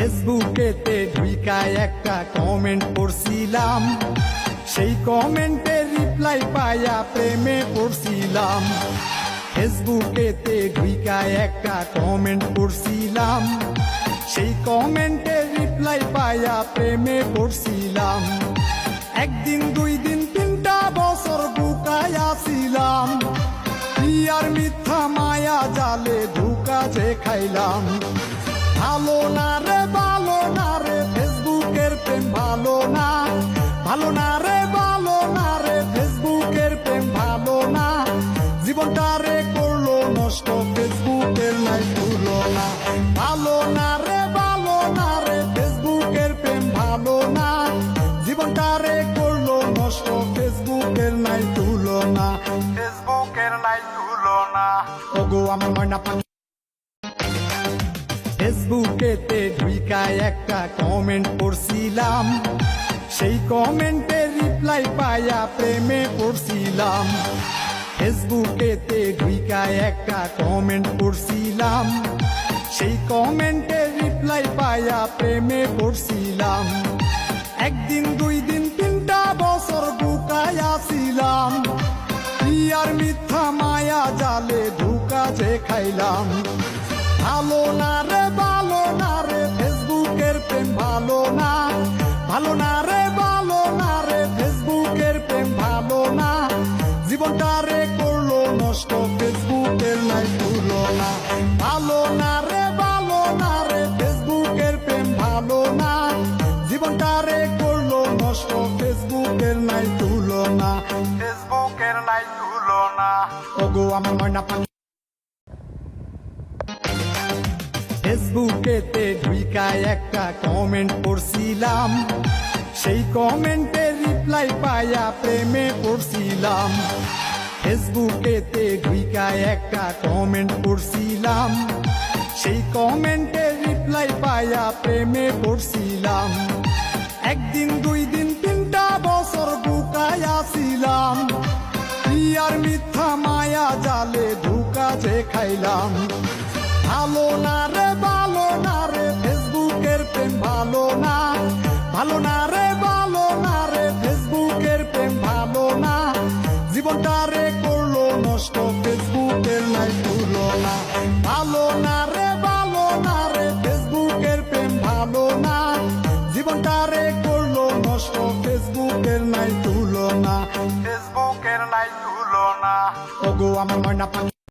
ফেসবুকেতে ঢুইকায় একটা কমেন্ট পড়ছিলাম, সেই কমেন্টের রিপ্লাই পাইয়া প্রেমে পড়ছিলাম। ফেসবুকেতে ঢুইকায় একটা কমেন্ট পড়ছিলাম, সেই কমেন্টের রিপ্লাই পাইয়া প্রেমে পড়ছিলাম। একদিন দুই দিন তিনটা বছর বুকায় আসিলাম, আর মিথ্যা মায়া জালে ধোঁকা যে খাইলাম। ভালো না রে ভালো না রে ফেসবুকের প্রেম ভালো না, ভালো না রে ভালো না রে ফেসবুকের প্রেম ভালো না। জীবনটা রে করলো নষ্ট ফেসবুকের নাই তুলনা। ভালো না রে ভালো না রে ফেসবুকের প্রেম ভালো না, জীবনটা রে করলো নষ্ট ফেসবুকের নাই তুলনা, ফেসবুকের নাই তুলনা। ওগো আমার ময়না পাখি ফেসবুকেতে ঢুইকায় একটা কমেন্ট পড়ছিলাম, সেই কমেন্টের রিপ্লাই পাইয়া প্রেমে পড়ছিলাম। ফেসবুকেতে ঢুইকায় একটা কমেন্ট পড়ছিলাম, সেই কমেন্টের রিপ্লাই পাইয়া প্রেমে পড়ছিলাম। একদিন দুই দিন তিনটা বছর বুকায় আসিলাম, আর মিথ্যা মায়া জালে ধোঁকা যে খাইলাম। ভালো না রে ভালো না রে ফেসবুকের প্রেম ভালো না, ভালো না রে ভালো না রে ফেসবুকের প্রেম ভালো না। জীবনটা রে করলো নষ্ট ফেসবুকের নাই তুলনা। ভালো না রে ভালো না রে ফেসবুকের প্রেম ভালো না, জীবনটা রে করলো নষ্ট ফেসবুকের নাই তুলনা, ফেসবুকের নাই তুলনা। ওগো আমার ময়না পাখি ফেসবুকেতে ঢুইকায় একটা কমেন্ট পড়ছিলাম, সেই কমেন্টের রিপ্লাই পাইয়া প্রেমে পড়ছিলাম। ফেসবুকেতে ঢুইকায় একটা কমেন্ট পড়ছিলাম, সেই কমেন্টের রিপ্লাই পাইয়া প্রেমে পড়ছিলাম। একদিন দুই দিন তিনটা বছর বুকায় আসিলাম, আর মিথ্যা মায়া জালে ধোঁকা যে খাইলাম। ভালো না রে ভালো না রে ফেসবুকের প্রেম ভালো না, ভালো না রে ভালো না রে ফেসবুকের প্রেম ভালো না। জীবনটা রে করলো নষ্ট ফেসবুকের নাই তুলনা। ভালো না রে ভালো না রে ফেসবুকের প্রেম ভালো না, জীবনটা রে করলো নষ্ট ফেসবুকের নাই তুলনা, ফেসবুকের নাই তুলনা। ওগো আমার ময়না পাখি